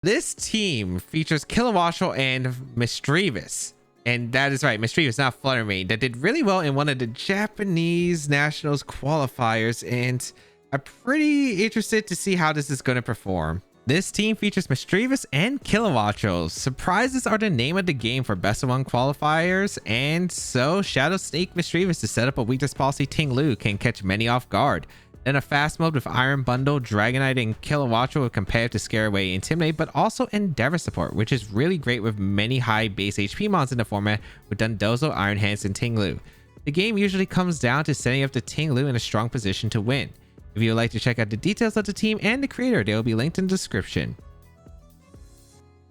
This team features Kilowattrel and Misdreavus. And that is right, Misdreavus, not Fluttermane, that did really well in one of the Japanese Nationals qualifiers. And I'm pretty interested to see how this is going to perform. This team features Misdreavus and Kilowattrel. Surprises are the name of the game for best of one qualifiers, and so Shadow Snake Misdreavus to set up a weakness policy Ting Lu can catch many off guard. Then a fast mode with Iron Bundle, Dragonite, and Kilowattrel with competitive to scare away Intimidate, but also Endeavor support, which is really great with many high base HP mons in the format with Dundozo, Iron Hands, and Ting Lu. The game usually comes down to setting up the Ting Lu in a strong position to win. If you would like to check out the details of the team and the creator, they will be linked in the description.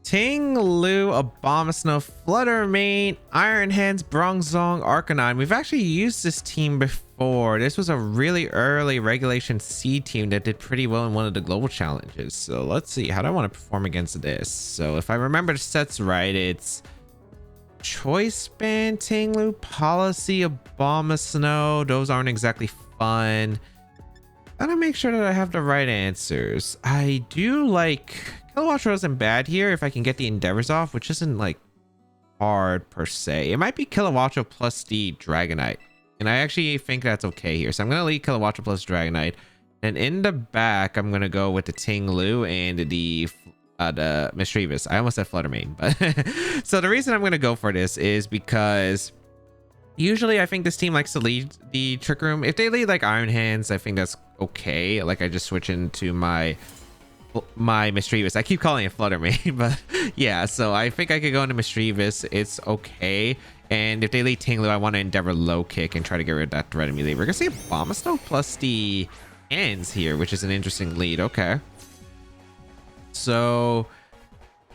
Ting Lu, Abomasnow, Fluttermane, Iron Hands, Bronzong, Arcanine. We've actually used this team before. This was a really early Regulation C team that did pretty well in one of the global challenges. So let's see. How do I want to perform against this? So if I remember the sets right, it's Choice Band, Ting Lu, Policy, Abomasnow. Those aren't exactly fun. Gotta make sure that I have the right answers. I do like Kilowattrel isn't bad here if I can get the Endeavors off, which isn't like hard per se. It might be Kilowattrel plus the Dragonite, and I actually think that's okay here. So I'm gonna leave Kilowattrel plus Dragonite, and in the back I'm gonna go with the Ting Lu and the Misdreavus. I almost said Fluttermane, but so the reason I'm gonna go for this is because usually I think this team likes to lead the Trick Room. If they lead like Iron Hands, I think that's okay. Like I just switch into my Misdreavus. I keep calling it Fluttermane, but yeah, so I think I could go into Misdreavus. It's okay. And if they lead Ting Lu, I want to Endeavor low kick and try to get rid of that threat immediately. We're gonna see Abomasnow plus the Hands here, which is an interesting lead. Okay, so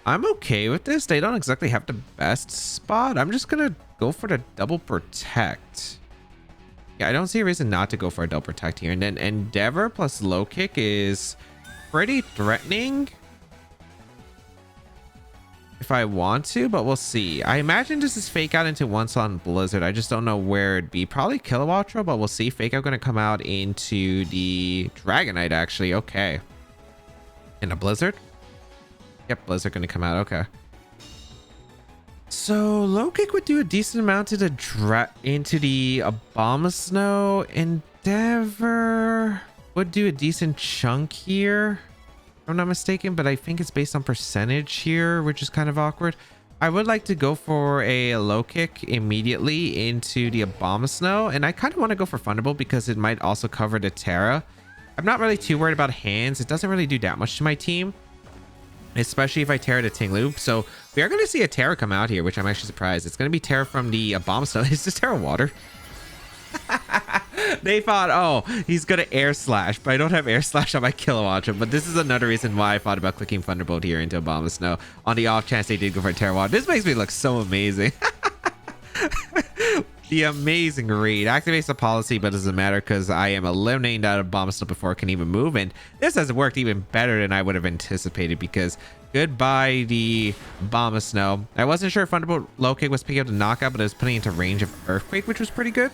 I'm okay with this. They don't exactly have the best spot. I'm just gonna go for the double protect. Yeah, I don't see a reason not to go for a double protect here. And then Endeavor plus low kick is pretty threatening if I want to, but we'll see. I imagine this is fake out into one slot on Blizzard. I just don't know where it'd be. Probably Kilowattrel, but we'll see. Fake out going to come out into the Dragonite, actually. Okay. In a Blizzard? Yep, Blizzard going to come out. Okay. So low kick would do a decent amount to the into the Abomasnow. Endeavor would do a decent chunk here, if I'm not mistaken, but I think it's based on percentage here, which is kind of awkward. I would like to go for a low kick immediately into the Abomasnow, and I kind of want to go for Thunderbolt because it might also cover the Tera. I'm not really too worried about Hands. It doesn't really do that much to my team, especially if I Tera the Ting Lu. So we are going to see a Tera come out here, which I'm actually surprised. It's going to be Tera from the Abomasnow. Is this Tera Water? They thought, oh, he's going to Air Slash, but I don't have Air Slash on my Kilowattrel. But this is another reason why I thought about clicking Thunderbolt here into Abomasnow on the off chance they did go for Tera Water. This makes me look so amazing. The amazing read activates the policy, but it doesn't matter because I am eliminating that Abomasnow before it can even move, and this has worked even better than I would have anticipated because goodbye the Abomasnow. I wasn't sure if Thunderbolt low kick was picking up the knockout, but it was putting into range of Earthquake, which was pretty good.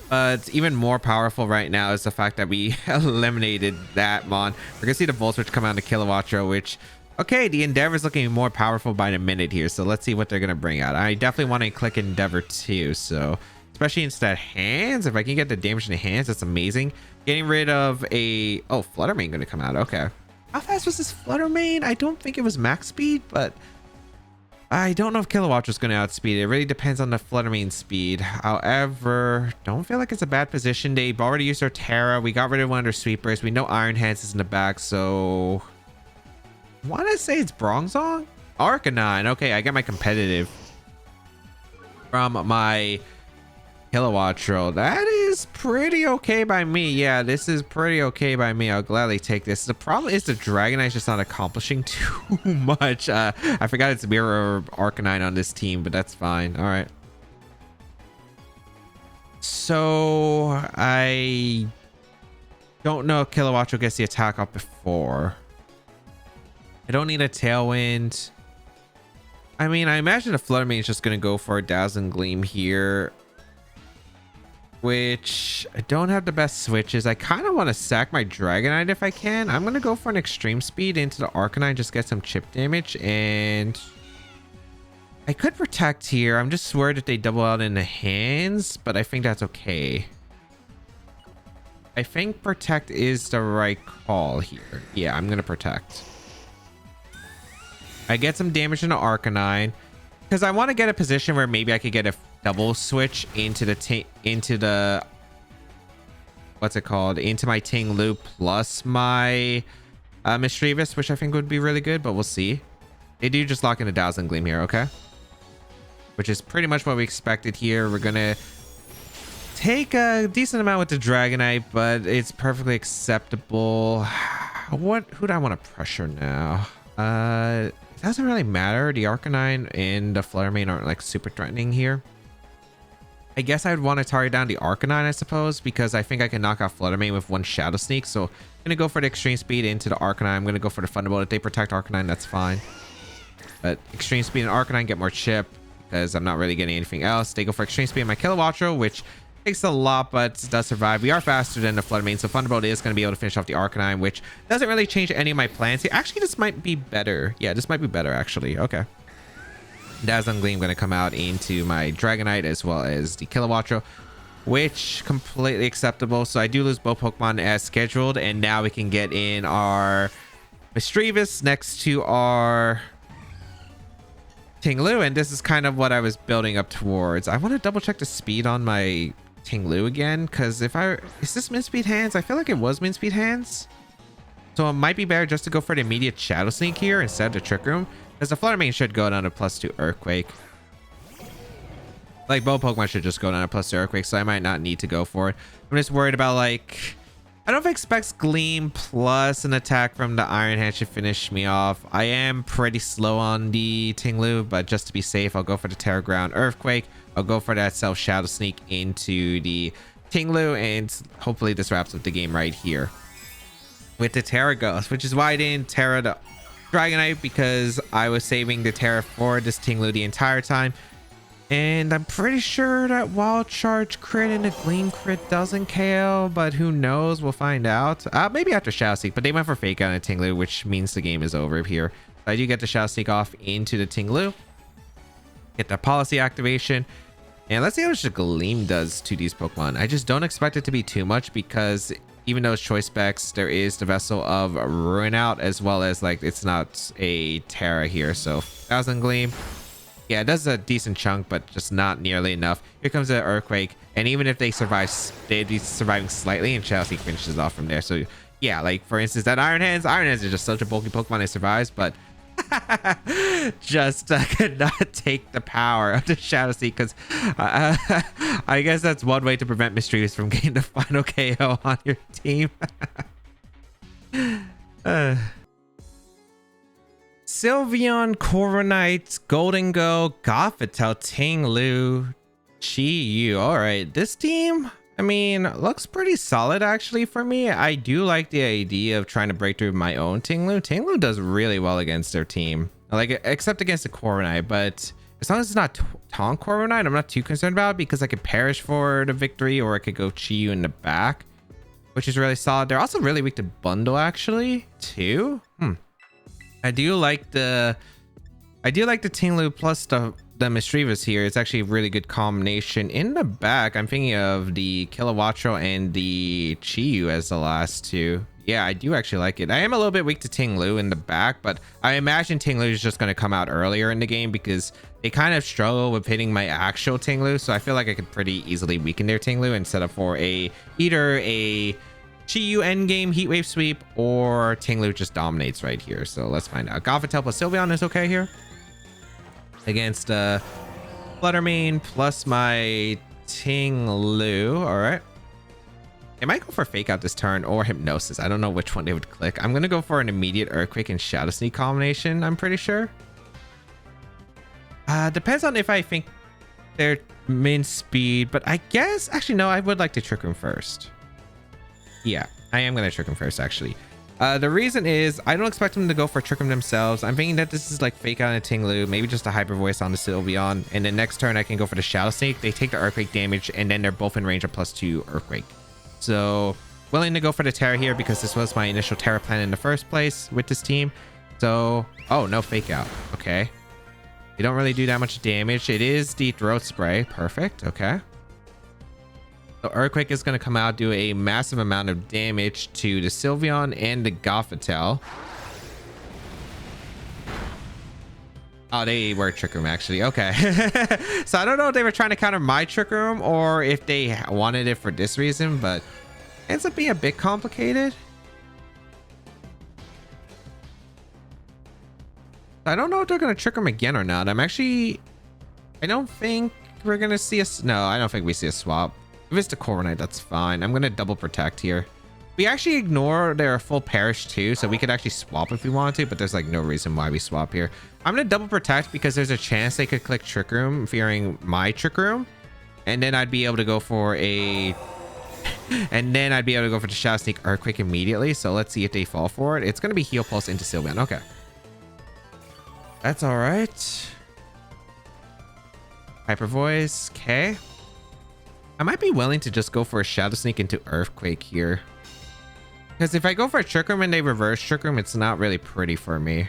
But even more powerful right now is the fact that we eliminated that mon. We're gonna see the Volt Switch come out to Kilowattrel, which okay, the Endeavor is looking more powerful by the minute here, so let's see what they're gonna bring out. I definitely want to click Endeavor too, so especially instead Hands. If I can get the damage in the Hands, that's amazing. Getting rid of a Fluttermane gonna come out. Okay, how fast was this Fluttermane? I don't think it was max speed, but I don't know if Kilowattrel's going to outspeed it. It really depends on the Fluttermane speed. However, don't feel like it's a bad position. They've already used their Tera. We got rid of one of their sweepers. We know Iron Hands is in the back, so I want to say it's Bronzong? Arcanine. Okay, I got my competitive from my Kilowattrel. That is pretty okay by me. Yeah, this is pretty okay by me. I'll gladly take this. The problem is the Dragonite is just not accomplishing too much. I forgot it's Mirror Arcanine on this team, but that's fine. All right. So I don't know if Kilowattrel gets the attack off before. I don't need a Tailwind. I mean, I imagine the Fluttermane is just going to go for a Dazzling Gleam here. which I don't have the best switches. I kind of want to sack my Dragonite if I can. I'm going to go for an extreme speed into the Arcanine, just get some chip damage, and I could protect here. I'm just worried if they double out in the hands, but I think that's okay. I think protect is the right call here. Yeah, I'm going to protect. I get some damage in the Arcanine because I want to get a position where maybe I could get a double switch into the what's it called, into my Ting Lu plus my Misdreavus, which I think would be really good, but we'll see. They do just lock in a Dazzling Gleam here, okay, which is pretty much what we expected here. We're gonna take a decent amount with the Dragonite, but it's perfectly acceptable. Who do I want to pressure now? It doesn't really matter. The Arcanine and the Fluttermane aren't like super threatening here. I guess I would want to target down the Arcanine, I suppose, because I think I can knock out Fluttermane with one Shadow Sneak. So I'm going to go for the Extreme Speed into the Arcanine. I'm going to go for the Thunderbolt. If they protect Arcanine, that's fine. But Extreme Speed and Arcanine get more chip because I'm not really getting anything else. They go for Extreme Speed and my Kilowattrel, which takes a lot, but does survive. We are faster than the Fluttermane, so Thunderbolt is going to be able to finish off the Arcanine, which doesn't really change any of my plans here. Actually, this might be better. Yeah, this might be better, actually. Okay. Dazzling Gleam going to come out into my Dragonite as well as the Kilowattrel, which completely acceptable. So I do lose both Pokemon as scheduled, and now we can get in our Misdreavus next to our Ting Lu, and this is kind of what I was building up towards. I want to double check the speed on my Ting Lu again, because is this Min Speed Hands? I feel like it was Min Speed Hands, so it might be better just to go for the immediate Shadow Sneak here instead of the Trick Room, because the Fluttermane should go down to +2 Earthquake. Like, both Pokemon should just go down to +2 Earthquake, so I might not need to go for it. I'm just worried about, like, I don't expect Gleam plus an attack from the Iron Hand should finish me off. I am pretty slow on the Ting Lu, but just to be safe, I'll go for the Terra Ground Earthquake. I'll go for that Self Shadow Sneak into the Ting Lu, and hopefully this wraps up the game right here with the Tera Ghost, which is why I didn't Terra the Dragonite, because I was saving the Terra for this Ting Lu the entire time. And I'm pretty sure that Wild Charge crit and a Gleam crit doesn't KO, but who knows? We'll find out. Maybe after Shadow Sneak, but they went for Fake Out on a Ting Lu, which means the game is over here. So I do get the Shadow Sneak off into the Ting Lu. Get the Policy activation. And let's see how much the Gleam does to these Pokemon. I just don't expect it to be too much, because even though it's choice specs, there is the Vessel of Ruin out, as well as, like, it's not a Terra here. So 1000 Gleam. Yeah, it does a decent chunk, but just not nearly enough. Here comes the Earthquake, and even if they survive, they'd be surviving slightly, and Shadow Sneak finishes off from there. So yeah, like for instance, that Iron Hands are just such a bulky Pokemon, it survives, but just could not take the power of the Shadow Sneak, because I guess that's one way to prevent Misdreavus from getting the final KO on your team. Sylveon, Corviknight, Golden Go, Gothitelle, Ting Lu, Chi-Yu. All right, this team, I mean, looks pretty solid actually for me. I do like the idea of trying to break through my own Ting Lu. Ting Lu does really well against their team, like except against the Corviknight. But as long as it's not Taunt Corviknight, I'm not too concerned about it, because I could Perish for the victory, or I could go Chi-Yu in the back, which is really solid. They're also really weak to Bundle actually too. I do like the Ting Lu plus the Misdreavus here. It's actually a really good combination. In the back, I'm thinking of the Kilowattrel and the Chi-Yu as the last two. Yeah, I do actually like it. I am a little bit weak to Ting Lu in the back, but I imagine Ting Lu is just going to come out earlier in the game, because they kind of struggle with hitting my actual Ting Lu. So I feel like I could pretty easily weaken their Ting Lu and set up for either a Chi-Yu endgame Heatwave Sweep, or Ting Lu just dominates right here. So let's find out. Gothitelle plus Sylveon is okay here against Fluttermane plus my Ting Lu. All right, I might go for Fake Out this turn, or Hypnosis. I don't know which one they would click. I'm gonna go for an immediate Earthquake and Shadow Sneak combination, I'm pretty sure. Depends on if I think they're min speed, but I guess actually no, I would like to Trick Room first. Yeah, I am going to Trick Him first, actually. The reason is I don't expect them to go for Trick Room themselves. I'm thinking that this is like Fake Out and Ting Lu, maybe just a Hyper Voice on the Sylveon, and then next turn I can go for the Shadow Sneak. They take the Earthquake damage, and then they're both in range of +2 Earthquake. So willing to go for the Tera here because this was my initial Tera plan in the first place with this team. So, oh, no Fake Out. Okay. You don't really do that much damage. It is the Throat Spray. Perfect. Okay. So Earthquake is going to come out, do a massive amount of damage to the Sylveon and the Gothitelle. Oh, they were Trick Room, actually. Okay. So I don't know if they were trying to counter my Trick Room or if they wanted it for this reason, but it ends up being a bit complicated. I don't know if they're going to Trick Room again or not. I don't think we're going to see no, I don't think we see a swap. If it's the Corviknight, that's fine. I'm going to double protect here. We actually ignore their full Perish too, so we could actually swap if we wanted to, but there's like no reason why we swap here. I'm going to double protect because there's a chance they could click Trick Room, fearing my Trick Room. And then I'd be able to go for a... and then I'd be able to go for the Shadow Sneak Earthquake immediately. So let's see if they fall for it. It's going to be Heal Pulse into Sylveon. Okay. That's all right. Hyper Voice. Okay. I might be willing to just go for a Shadow Sneak into Earthquake here. Because if I go for a Trick Room and they reverse Trick Room, it's not really pretty for me.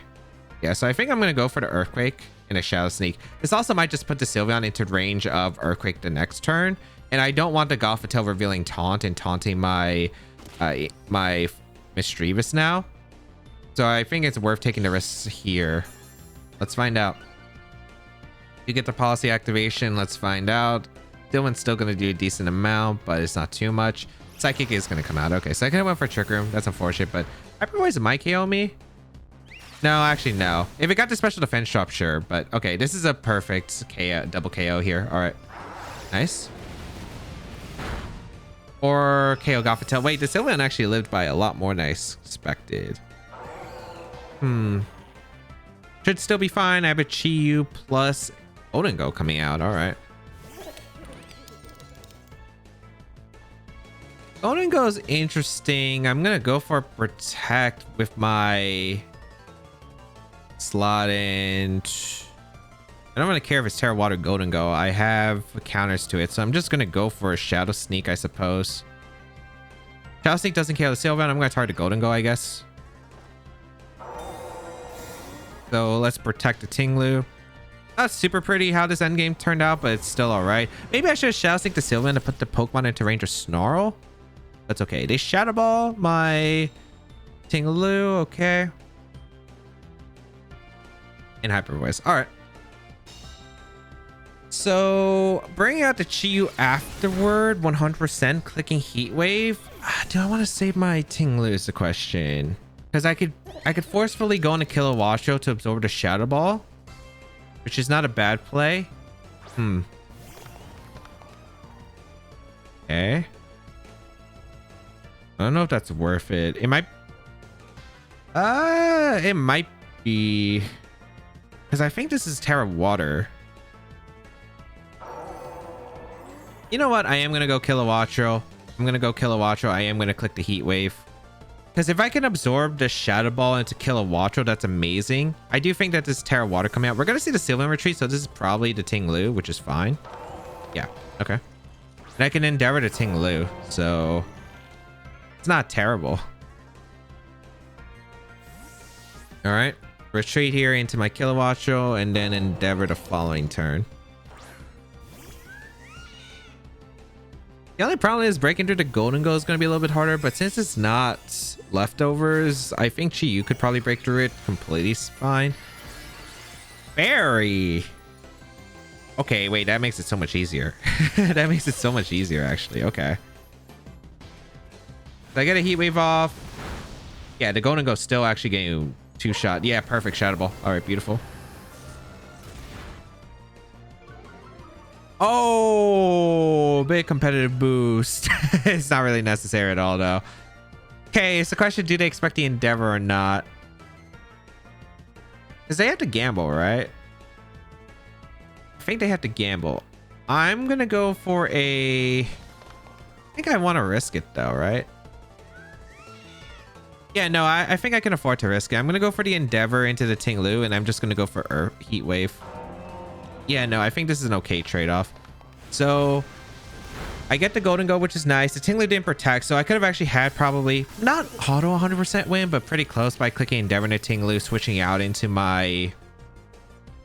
Yeah, so I think I'm going to go for the Earthquake and a Shadow Sneak. This also might just put the Sylveon into range of Earthquake the next turn. And I don't want the Gothitelle revealing Taunt and taunting my my Misdreavus now. So I think it's worth taking the risks here. Let's find out. You get the policy activation. Let's find out. Dylan's still going to do a decent amount, but it's not too much. Psychic is going to come out. Okay, so I could have went for Trick Room. That's unfortunate, but Hyper Voice might KO me. No, actually, no. If it got the special defense drop, sure. But okay, this is a perfect KO, double KO here. All right. Nice. Or KO Gothitelle. Wait, the Sylveon actually lived by a lot more than I expected. Should still be fine. I have a Chi-Yu plus Odingo coming out. All right. Odingo's interesting. I'm going to go for Protect with my slot in. I don't really care if it's Terra Water Golden Go. I have counters to it, so I'm just going to go for a Shadow Sneak, I suppose. Shadow Sneak doesn't KO the Sylveon. I'm going to target Golden Go, I guess. So let's protect the Ting Lu. Not super pretty how this endgame turned out, but it's still all right. Maybe I should Shadow Sneak the Sylveon to put the Pokemon into range of Snarl. That's okay. They Shadow Ball my Ting Lu. Okay. And Hyper Voice. All right. So bringing out the Chi-Yu afterward, 100%, clicking Heat Wave. Do I want to save my Ting Lu is the question. Because I could forcefully go into Kilowattrel to absorb the Shadow Ball, which is not a bad play. Okay. I don't know if that's worth it. It might be, because I think this is Terra Water. You know what? I am gonna go Kilowattrel. I'm gonna go Kilowattrel. I am gonna click the Heat Wave. Because if I can absorb the Shadow Ball into Kilowattrel, that's amazing. I do think that this Terra Water coming out. We're going to see the Sylveon retreat, so this is probably the Ting Lu, which is fine. Yeah, okay. And I can Endeavor to Ting Lu, so it's not terrible. All right. Retreat here into my Kilowattrel, and then Endeavor the following turn. The only problem is breaking through the Golden Go is going to be a little bit harder, but since it's not leftovers, I think Chi-Yu could probably break through it completely fine. Fairy. Okay, wait, that makes it so much easier. That makes it so much easier, actually. Okay. So I get a Heat Wave off. Yeah, the Golden Go still actually getting 2-shot. Yeah, perfect Shadow Ball. All right, beautiful. Oh, big competitive boost. It's not really necessary at all, though. Okay, it's the question, do they expect the Endeavor or not? Because they have to gamble, right? I think they have to gamble. I'm going to go for a... I think I want to risk it, though, right? Yeah, no, I think I can afford to risk it. I'm gonna go for the Endeavor into the Ting Lu, and I'm just gonna go for Heat Wave. Yeah, no, I think this is an okay trade-off. So I get the Golden Go, which is nice. The Ting Lu didn't protect, so I could have actually had probably not auto 100% win, but pretty close by clicking Endeavor into Ting Lu, switching out into my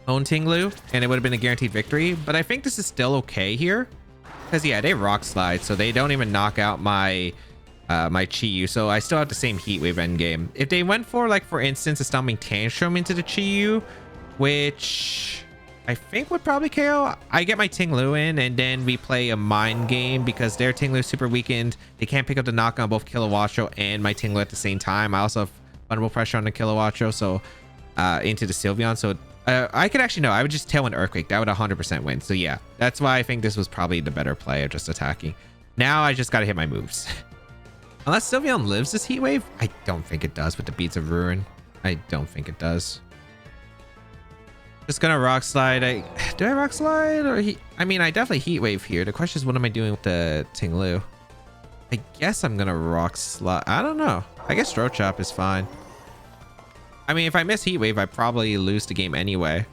own Ting Lu, and it would have been a guaranteed victory. But I think this is still okay here, because yeah, they Rock Slide, so they don't even knock out my my Chi-Yu, so I still have the same Heat Wave endgame. If they went for, like, for instance, a Stomping Tantrum into the Chi-Yu, which I think would probably KO, I get my Ting Lu in, and then we play a mind game because their Ting Lu is super weakened. They can't pick up the knock on both Kilowattrel and my Ting Lu at the same time. I also have vulnerable pressure on the Kilowattrel, so into the Sylveon. So I could actually, no, I would just Tailwind Earthquake. That would 100% win. So yeah, that's why I think this was probably the better play of just attacking. Now I just got to hit my moves. Unless Sylveon lives this Heat Wave, I don't think it does with the Beads of Ruin. I don't think it does. Just gonna Rock Slide. Do I Rock Slide or I mean, I definitely Heat Wave here. The question is, what am I doing with the Ting Lu? I guess I'm gonna Rock Slide. I don't know. I guess Throat Chop is fine. I mean, if I miss Heat Wave, I probably lose the game anyway.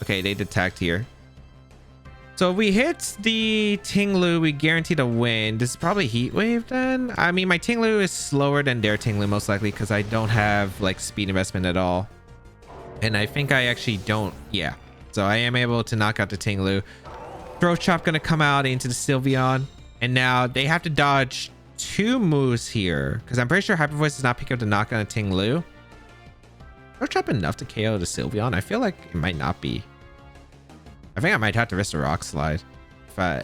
Okay, they detect here. So if we hit the Ting Lu, we guaranteed a win. This is probably Heat Wave then. I mean, my Ting Lu is slower than their Ting Lu most likely because I don't have like speed investment at all. And I think I actually don't. Yeah. So I am able to knock out the Ting Lu. Throat Chop gonna come out into the Sylveon. And now they have to dodge 2 moves here, because I'm pretty sure Hyper Voice does not pick up the knock on a Ting Lu. Throat Chop enough to KO the Sylveon? I feel like it might not be. I think I might have to risk a Rock Slide.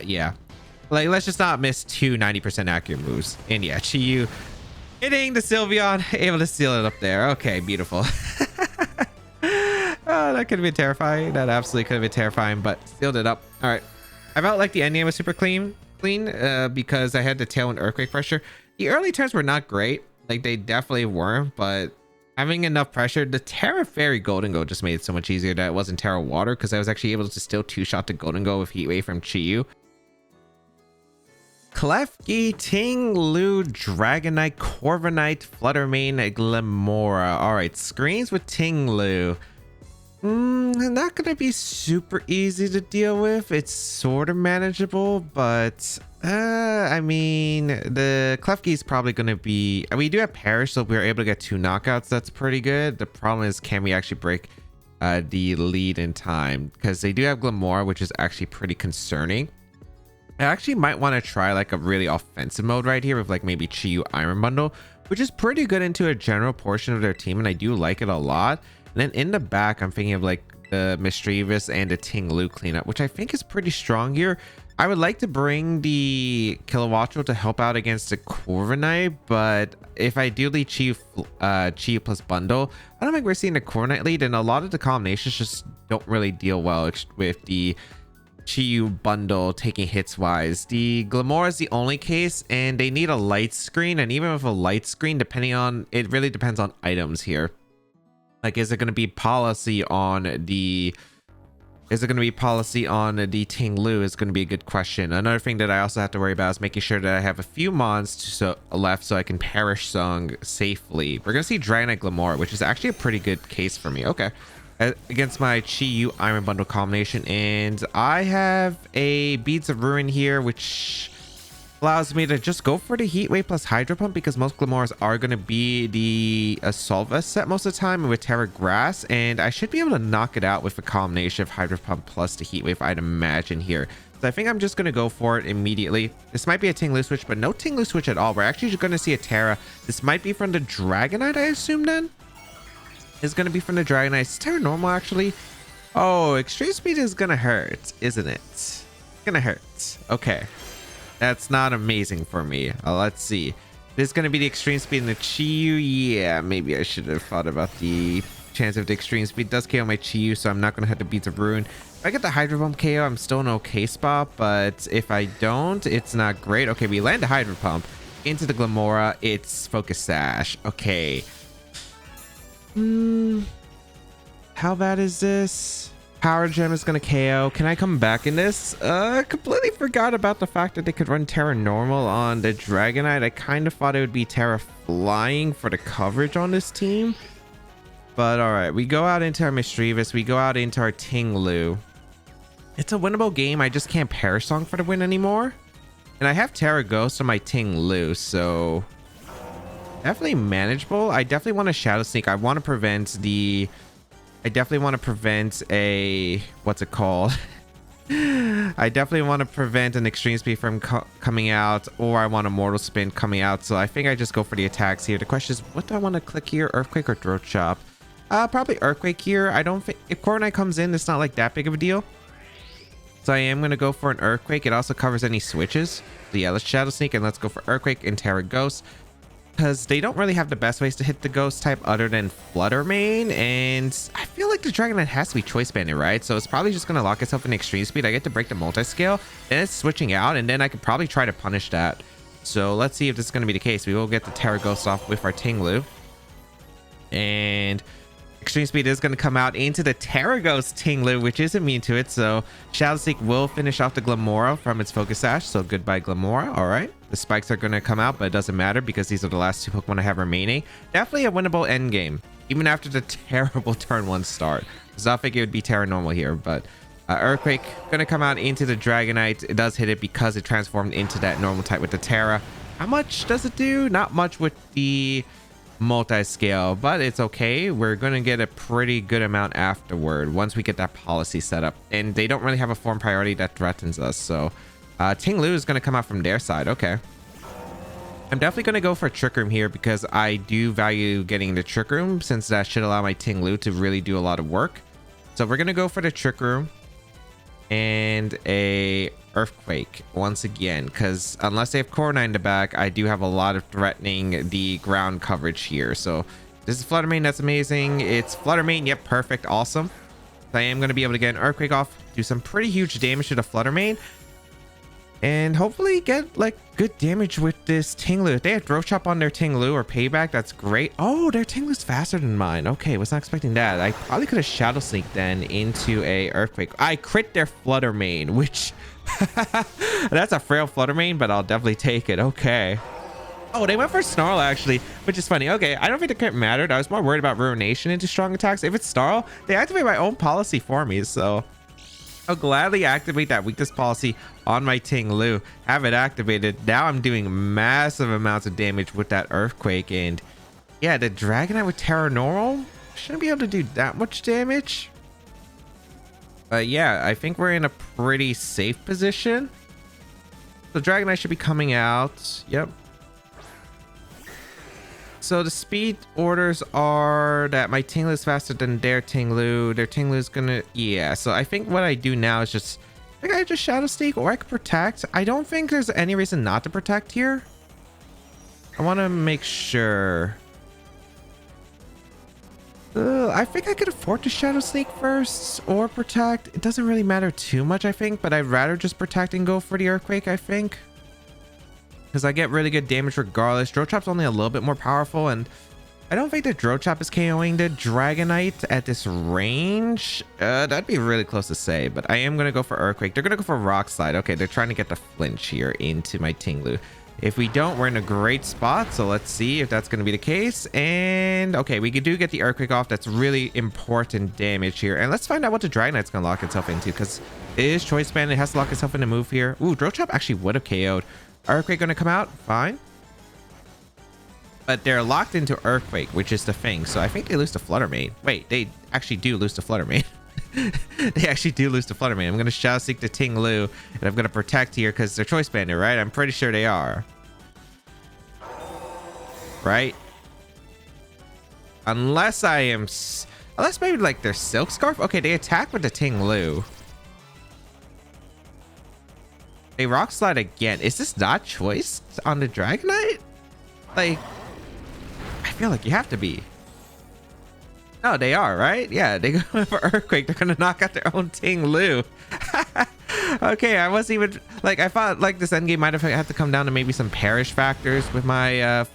Yeah. Like, let's just not miss 2 90% accurate moves. And yeah, Chi-Yu hitting the Sylveon, able to seal it up there. Okay, beautiful. Oh, that could have been terrifying. That absolutely could have been terrifying, but sealed it up. All right. I felt like the endgame was super clean because I had the Tailwind Earthquake pressure. The early turns were not great. Like, they definitely weren't, but having enough pressure, the Tera Fairy Golden Go just made it so much easier that it wasn't Tera Water, because I was actually able to still 2-shot the Golden Go with Heat Wave from Chi-Yu. Klefki, Ting Lu, Dragonite, Corviknight, Fluttermane, Glimora. All right, screens with Ting Lu. Not gonna be super easy to deal with. It's sort of manageable, but I mean, the Klefki is probably gonna be, we do have Perish, so we're able to get 2 knockouts. That's pretty good. The problem is, can we actually break the lead in time? Because they do have Glimora, which is actually pretty concerning. I actually might want to try like a really offensive mode right here with like maybe Chi-Yu Iron Bundle, which is pretty good into a general portion of their team, and I do like it a lot. And then in the back, I'm thinking of like the Misdreavus and the Ting Lu cleanup, which I think is pretty strong here. I would like to bring the Kilowattrel to help out against the Corviknight, but if I do lead Chi plus Bundle, I don't think we're seeing the Corviknight lead, and a lot of the combinations just don't really deal well with the Chi-Yu Bundle taking hits wise. The Glimora is the only case, and they need a light screen, and even with a light screen, it really depends on items here. Like, is it going to be policy on the Ting Lu is going to be a good question. Another thing that I also have to worry about is making sure that I have a few mons left so I can Perish Song safely. We're going to see Dragonite Glimora, which is actually a pretty good case for me. Okay. Against my Chi-Yu Iron Bundle combination, and I have a Beads of Ruin here, which allows me to just go for the Heat Wave plus Hydro Pump, because most Glimoras are going to be the Assault Vest set most of the time with Terra Grass, and I should be able to knock it out with a combination of Hydro Pump plus the Heat Wave, I'd imagine here. So I think I'm just going to go for it immediately. This might be a Ting Lu switch, but no Ting Lu switch at all. We're actually just going to see a Terra. This might be from the Dragonite, I assume then? Is going to be from the Dragonite. Is Terra normal actually? Oh, Extreme Speed is going to hurt, isn't it? It's going to hurt. Okay. That's not amazing for me. Let's see. This is going to be the Extreme Speed and the Chi-Yu. Yeah, maybe I should have thought about the chance of the Extreme Speed. It does KO my Chi-Yu, so I'm not going to have the Beads of Ruin. If I get the Hydro Pump KO, I'm still in an okay spot, but if I don't, it's not great. Okay, we land the Hydro Pump into the Glimora. It's Focus Sash. Okay. How bad is this? Power Gem is going to KO. Can I come back in this? Completely forgot about the fact that they could run Terra Normal on the Dragonite. I kind of thought it would be Terra Flying for the coverage on this team. But all right, we go out into our Misdreavus. We go out into our Ting Lu. It's a winnable game. I just can't Perish Song for the win anymore. And I have Tera Ghost on my Ting Lu, so definitely manageable. I definitely want to Shadow Sneak. I want to prevent the... I definitely want to prevent a... What's it called? I definitely want to prevent an Extreme Speed from coming out, or I want a Mortal Spin coming out. So I think I just go for the attacks here. The question is, what do I want to click here? Earthquake or Throat Chop? Probably Earthquake here. I don't think... If Corviknight comes in, it's not like that big of a deal. So I am going to go for an Earthquake. It also covers any switches. So yeah, let's Shadow Sneak and let's go for Earthquake and Tera Ghost. Because they don't really have the best ways to hit the Ghost type other than Flutter Mane. And I feel like the Dragonite has to be Choice Banded, right? So it's probably just going to lock itself in Extreme Speed. I get to break the multi-scale. Then it's switching out. And then I could probably try to punish that. So let's see if this is going to be the case. We will get the Tera Ghost off with our Ting Lu. And... Extreme Speed is going to come out into the Tera Ghost Ting Lu, which is immune to it. So Shadow Sneak will finish off the Glimmora from its Focus Sash. So goodbye, Glimmora. All right. The spikes are going to come out, but it doesn't matter because these are the last two Pokemon I have remaining. Definitely a winnable end game, even after the terrible turn 1 start. So I think it would be Terra Normal here, but Earthquake going to come out into the Dragonite. It does hit it because it transformed into that normal type with the Terra. How much does it do? Not much with the multi-scale, but it's okay. We're gonna get a pretty good amount afterward once we get that policy set up, and they don't really have a form priority that threatens us. So Ting Lu is gonna come out from their side. Okay, I'm definitely gonna go for Trick Room here because I do value getting the Trick Room, since that should allow my Ting Lu to really do a lot of work. So we're gonna go for the Trick Room and a Earthquake once again, because unless they have Corviknight in the back, I do have a lot of threatening the ground coverage here. So this is Flutter Mane. That's amazing. It's Flutter Mane. Yep, perfect. Awesome. So I am going to be able to get an Earthquake off, do some pretty huge damage to the Flutter Mane, and hopefully get like good damage with this Ting Lu. If they have Throat Chop on their Ting Lu or Payback, that's great. Oh, their Ting Lu's faster than mine. Okay, was not expecting that. I probably could have Shadow Sneaked then into a Earthquake. I crit their Flutter Mane, which that's a frail Flutter Mane, but I'll definitely take it. Okay. Oh, they went for Snarl actually, which is funny. Okay, I don't think the crit mattered. I was more worried about Ruination into strong attacks. If it's Snarl, they activate my own policy for me, so I'll gladly activate that weakness policy on my Ting Lu. Have it activated. Now I'm doing massive amounts of damage with that Earthquake, and yeah, the Dragonite with Terra Normal shouldn't be able to do that much damage. But yeah, I think we're in a pretty safe position. The Dragonite should be coming out. Yep. So the speed orders are that my Ting Lu is faster than their Ting Lu. Their Ting Lu is gonna... Yeah, so I think what I do now is just... I think I just Shadow Sneak, or I could Protect. I don't think there's any reason not to Protect here. I want to make sure... I think I could afford to Shadow Sneak first or Protect. It doesn't really matter too much, I think, but I'd rather just Protect and go for the Earthquake, I think. Because I get really good damage regardless. Throat Chop's only a little bit more powerful, and I don't think the Throat Chop is KOing the Dragonite at this range. That'd be really close to say, but I am going to go for Earthquake. They're going to go for Rock Slide. Okay, they're trying to get the flinch here into my Ting Lu. If we don't, we're in a great spot. So let's see if that's going to be the case. And okay, we do get the Earthquake off. That's really important damage here. And let's find out what the Dragonite's going to lock itself into, because it is Choice Band. It has to lock itself into move here. Ooh, Throat Chop actually would have KO'd. Earthquake going to come out. Fine. But they're locked into Earthquake, which is the thing. So I think they lose to Flutter Mane. Wait, they actually do lose to Flutter Mane. They actually do lose to Flutter Mane. I'm going to Shadow Seek to Ting Lu, and I'm going to Protect here because they're Choice Banded, right? I'm pretty sure they are. Right? Unless I am... Unless maybe like their Silk Scarf. Okay, they attack with the Ting Lu. They Rock Slide again. Is this not Choice on the Dragonite? Like, I feel like you have to be. No, they are, right? Yeah, they go for Earthquake. They're gonna knock out their own Ting Lu. Okay, I wasn't even like, I thought like this endgame might have had to come down to maybe some perish factors with my not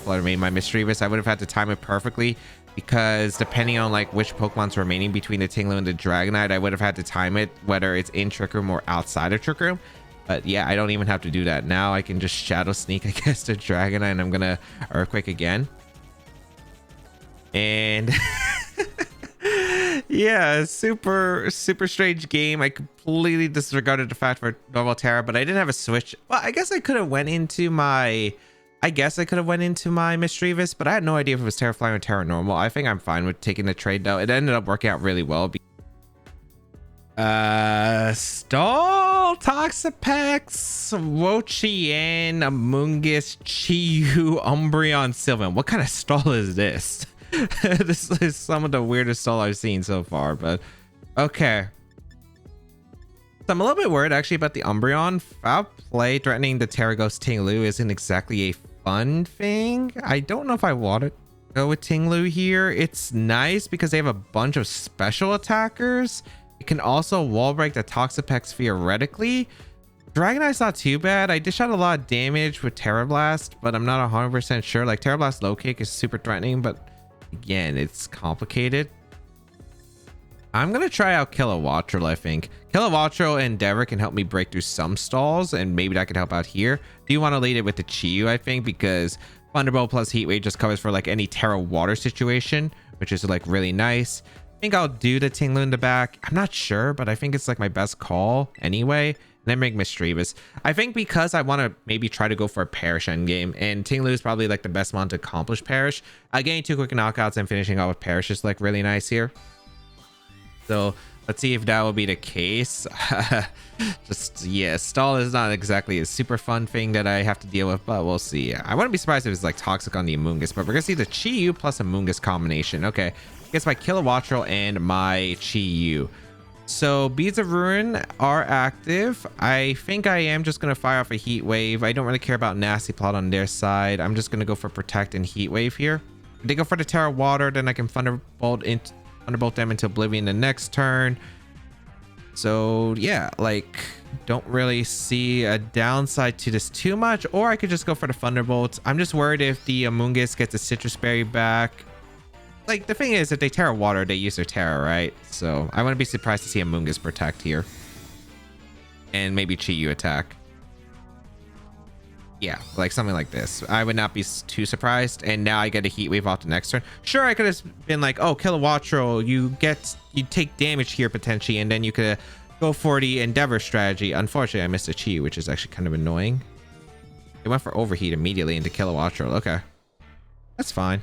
Flutter Mane, my Misdreavus. I would have had to time it perfectly because depending on like which Pokemon's remaining between the Ting Lu and the Dragonite, I would have had to time it whether it's in Trick Room or outside of Trick Room. But yeah, I don't even have to do that now. I can just Shadow Sneak, I guess, the Dragonite, and I'm gonna Earthquake again. And yeah, super strange game. I completely disregarded the fact for normal Tera, but I didn't have a switch. Well, I guess I could have went into my Misdreavus, but I had no idea if it was Tera Flying or Tera Normal. I think I'm fine with taking the trade though. It ended up working out really well. Stall, Toxapex, Wochien, Amoonguss, Chiyu, Umbreon, Sylvan. What kind of stall is this? This is some of the weirdest stall I've seen so far, but okay. So I'm a little bit worried actually about the Umbreon. Foul play threatening the Tera Ghost Ting Lu isn't exactly a fun thing. I don't know if I want to go with Ting Lu here. It's nice because they have a bunch of special attackers. It can also wall break the Toxapex theoretically. Dragonite's not too bad. I dish out a lot of damage with Terra Blast, but I'm not 100% sure. Like Terra Blast low kick is super threatening, but again, it's complicated. I'm gonna try out Kilowattrel. I think Kilowattrel and Endeavor can help me break through some stalls, and maybe that could help out here. Do you want to lead it with the Chiyu? I think because Thunderbolt plus Heat Wave just covers for like any Terra Water situation, which is like really nice. I think I'll do the Ting Lu in the back. I'm not sure, but I think it's like my best call anyway. And then make Misdreavus. I think because I want to maybe try to go for a Perish endgame, and Ting Lu is probably like the best one to accomplish Perish. Getting 2 quick knockouts and finishing off with Perish is like really nice here. So let's see if that will be the case. Just yeah, stall is not exactly a super fun thing that I have to deal with, but we'll see. I wouldn't be surprised if it's like toxic on the Amoonguss, but we're gonna see the Chiyu plus Amoonguss combination. Okay, I guess my Kilowattrel and my Chiyu. So Beads of Ruin are active. I think I am just gonna fire off a Heat Wave. I don't really care about Nasty Plot on their side. I'm just gonna go for Protect and Heat Wave here. If they go for the Terra Water, then I can Thunderbolt them into Oblivion the next turn. So yeah, like don't really see a downside to this too much, or I could just go for the Thunderbolt. I'm just worried if the Amoonguss gets a Citrus Berry back. Like the thing is, if they Terra Water, they use their Terra, right? So I wouldn't be surprised to see Amoonguss Protect here, and maybe Chiyu attack. Yeah, like something like this. I would not be too surprised. And now I get a Heat Wave off the next turn. Sure, I could have been like, oh, Kilowattrel, you take damage here potentially, and then you could go for the Endeavor strategy. Unfortunately, I missed a Chi, which is actually kind of annoying. It went for Overheat immediately into Kilowattrel. Okay, that's fine.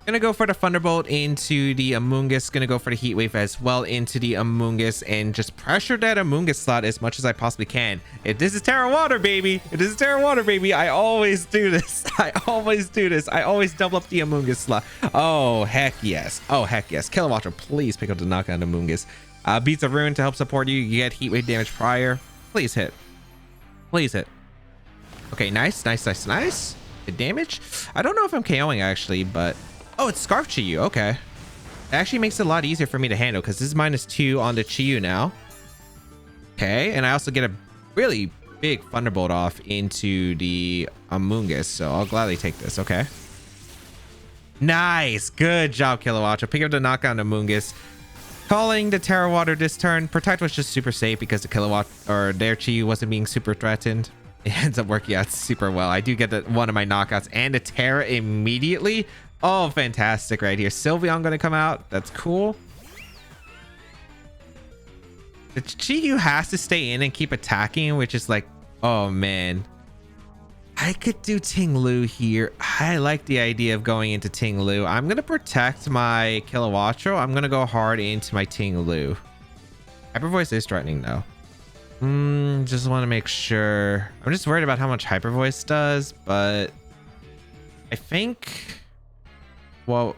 Gonna go for the Thunderbolt into the Amoonguss. Gonna go for the Heat Wave as well into the Amoonguss and just pressure that Amoonguss slot as much as I possibly can. If this is Terra Water, baby. If this is Terra Water, baby, I always do this. I always do this. I always double up the Amoonguss slot. Oh, heck yes. Oh, heck yes. Kilowattrel, please pick up the knockout Amoonguss. Beats of Ruin to help support you. You get Heat Wave damage prior. Please hit. Please hit. Okay, nice. Good damage. I don't know if I'm KOing actually, but... Oh, it's Scarf Chiyu. Okay. It actually makes it a lot easier for me to handle because this is -2 on the Chiyu now. Okay, and I also get a really big Thunderbolt off into the Amoonguss, so I'll gladly take this. Okay. Nice. Good job, Kilowattrel. Pick up the knockout Amoonguss. Calling the Terra Water this turn. Protect was just super safe because the their Chiyu wasn't being super threatened. It ends up working out super well. I do get one of my knockouts and a Terra immediately. Oh, fantastic right here. Sylveon going to come out. That's cool. The Chiyu has to stay in and keep attacking, which is like, oh man. I could do Ting Lu here. I like the idea of going into Ting Lu. I'm going to protect my Kilowattrel. I'm going to go hard into my Ting Lu. Hyper Voice is threatening though. Just want to make sure. I'm just worried about how much Hyper Voice does, but I think... Well,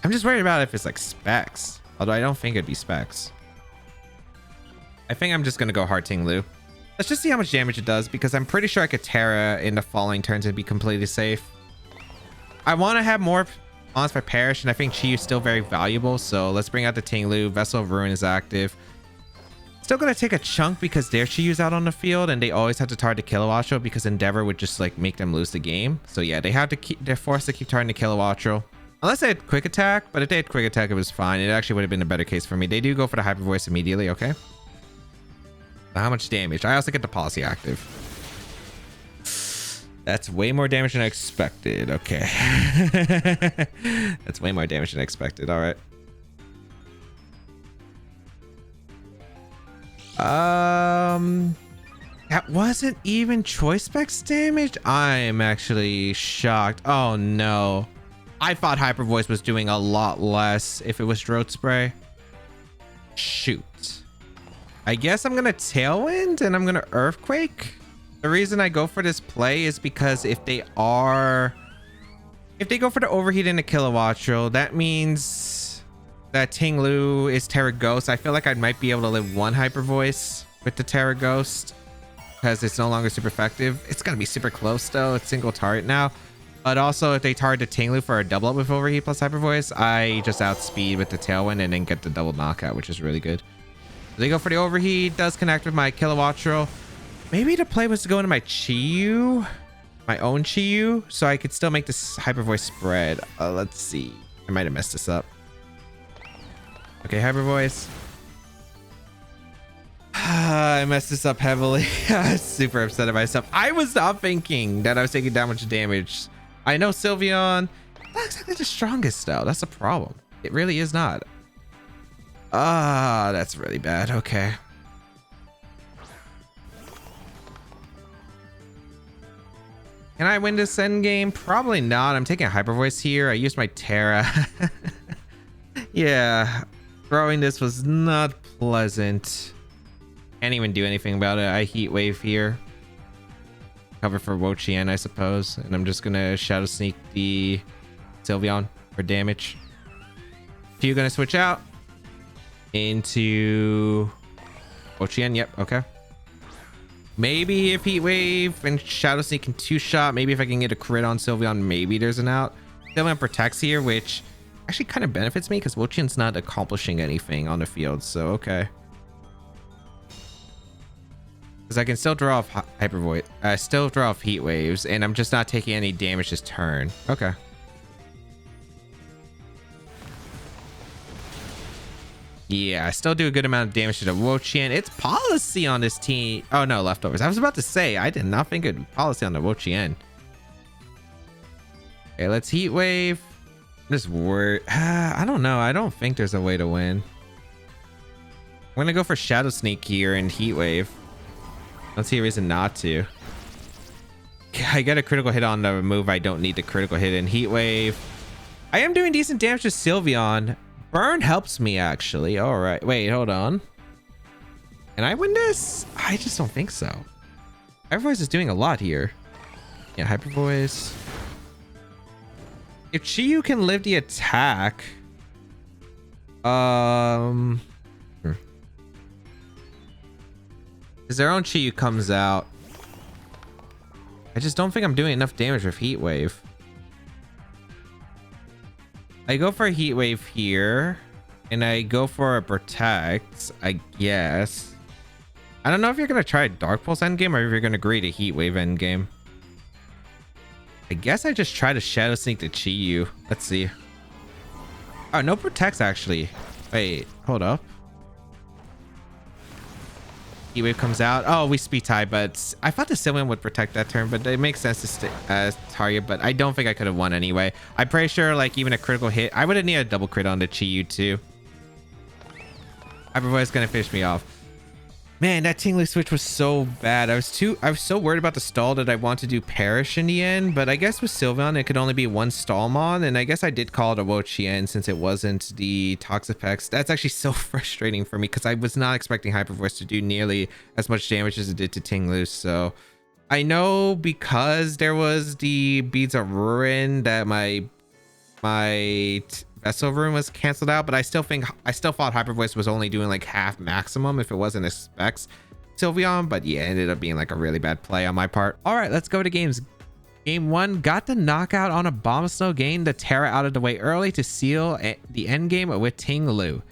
I'm just worried about if it's like specs. Although I don't think it'd be specs. I think I'm just going to go hard Ting Lu. Let's just see how much damage it does because I'm pretty sure I could Terra in the following turns and be completely safe. I want to have more spawns for Perish, and I think Chi is still very valuable. So let's bring out the Ting Lu. Vessel of Ruin is active. Still gonna take a chunk because their Chiyu's out on the field and they always have to target Kilowattrel because Endeavor would just like make them lose the game. So yeah, they have to keep, they're forced to keep targeting Kilowattrel. Unless they had quick attack, but if they had quick attack, it was fine. It actually would have been a better case for me. They do go for the Hyper Voice immediately, okay? So how much damage? I also get the policy active. That's way more damage than I expected. Okay. That's way more damage than I expected. All right. That wasn't even Choice Specs damage? I'm actually shocked. Oh no. I thought Hyper Voice was doing a lot less if it was Drought Spray. Shoot. I guess I'm gonna Tailwind and I'm gonna Earthquake. The reason I go for this play is because if they go for the Overheat and the Kilowattrel, that means that Ting Lu is Tera Ghost. I feel like I might be able to live one Hyper Voice with the Tera Ghost because it's no longer super effective. It's gonna be super close though. It's single target now. But also, if they target the Ting Lu for a double up with Overheat plus Hyper Voice, I just outspeed with the Tailwind and then get the double knockout, which is really good. They go for the Overheat, does connect with my Kilowattrel. Maybe the play was to go into my Chiyu, my own Chiyu, so I could still make this Hyper Voice spread. Let's see. I might have messed this up. Okay, Hyper Voice. I messed this up heavily. I was super upset at myself. I was not thinking that I was taking that much damage. I know Sylveon, not exactly the strongest though. That's a problem. It really is not. That's really bad. Okay. Can I win this end game? Probably not. I'm taking a Hyper Voice here. I used my Tera. Yeah, throwing this was not pleasant. Can't even do anything about it. I Heat Wave here. Cover for Wo-Chien, I suppose. And I'm just gonna Shadow Sneak the Sylveon for damage. Few gonna switch out into Wo-Chien. Yep, okay. Maybe if Heat Wave and Shadow Sneak can two-shot, maybe if I can get a crit on Sylveon, maybe there's an out. Sylveon protects here, which actually kind of benefits me because Wo-Chien's not accomplishing anything on the field, so okay. Because I can still draw off Hyper Void. I still draw off Heat Waves, and I'm just not taking any damage this turn. Okay. Yeah, I still do a good amount of damage to the Wo-Chien. It's policy on this team. Oh no, leftovers. I was about to say, I did not think it would be policy on the Wo-Chien. Okay, let's Heat Wave. I'm just worried. I don't know. I don't think there's a way to win. I'm gonna go for Shadow Sneak here and Heat Wave. I don't see a reason not to. I get a critical hit on the move. I don't need the critical hit in Heat Wave. I am doing decent damage to Sylveon. Burn helps me actually. All right. Wait, hold on. Can I win this? I just don't think so. Hyper Voice is doing a lot here. Yeah, Hyper Voice. If Chiyu can live the attack. Because their own Chiyu comes out. I just don't think I'm doing enough damage with Heat Wave. I go for a Heat Wave here. And I go for a Protect, I guess. I don't know if you're going to try a Dark Pulse endgame or if you're going to agree to Heat Wave endgame. I guess I just try to Shadow Sneak the Chiyu. Let's see. Oh, no Protects actually. Wait, hold up. Heat Wave comes out. Oh, we speed tie, but I thought the Sylveon would protect that turn, but it makes sense to stay target, but I don't think I could have won anyway. I'm pretty sure like even a critical hit, I would have needed a double crit on the Chiyu too. Hyper Voice gonna finish me off. Man, that Ting Lu switch was so bad. I was so worried about the stall that I want to do Perish in the end, but I guess with Sylveon it could only be one Stallmon, and I guess I did call it a Wo-Chien since it wasn't the Toxapex. That's actually so frustrating for me because I was not expecting Hyper Voice to do nearly as much damage as it did to Ting Lu. So I know because there was the Beads of Ruin that my Vessel Room was canceled out, but I still thought Hyper Voice was only doing like half maximum if it wasn't a Specs Sylveon, but yeah, it ended up being like a really bad play on my part. All right, let's go to games. Game 1, got the knockout on a Bomb Snow, gained the Tera out of the way early to seal the end game with Ting Lu.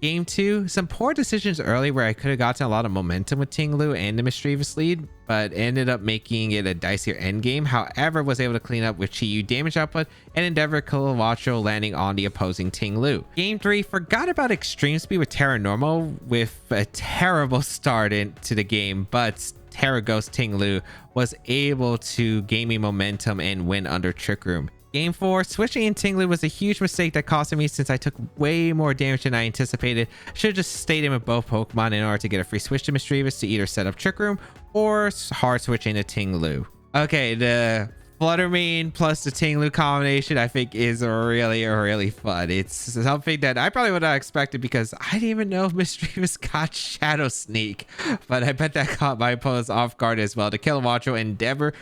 Game 2, some poor decisions early where I could have gotten a lot of momentum with Ting Lu and the Misdreavus lead, but ended up making it a dicier endgame. However, was able to clean up with Chi-Yu damage output and Endeavor Kilowattrel landing on the opposing Ting Lu. Game 3, forgot about extreme speed with Tera Normal with a terrible start into the game, but Tera Ghost Ting Lu was able to gain me momentum and win under Trick Room. Game 4, switching in Ting Lu was a huge mistake that costed me since I took way more damage than I anticipated. Should have just stayed in with both Pokemon in order to get a free switch to Misdreavus to either set up Trick Room or hard switching to Ting Lu. Okay, the Fluttermane plus the Ting Lu combination I think is really fun. It's something that I probably would not expected because I didn't even know if Misdreavus got Shadow Sneak, but I bet that caught my opponents off guard as well. The Kilowattrel Endeavor,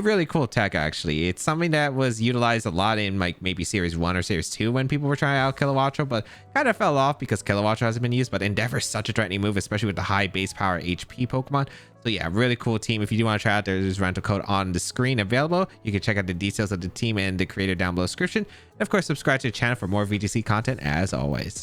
really cool tech. Actually, it's something that was utilized a lot in like maybe series 1 or series 2 when people were trying out Kilowattrel, but kind of fell off because Kilowattrel hasn't been used. But Endeavor is such a threatening move, especially with the high base power HP Pokemon. So yeah, really cool team. If you do want to try out, there's rental code on the screen available. You can check out the details of the team and the creator down below description, and of course subscribe to the channel for more VGC content as always.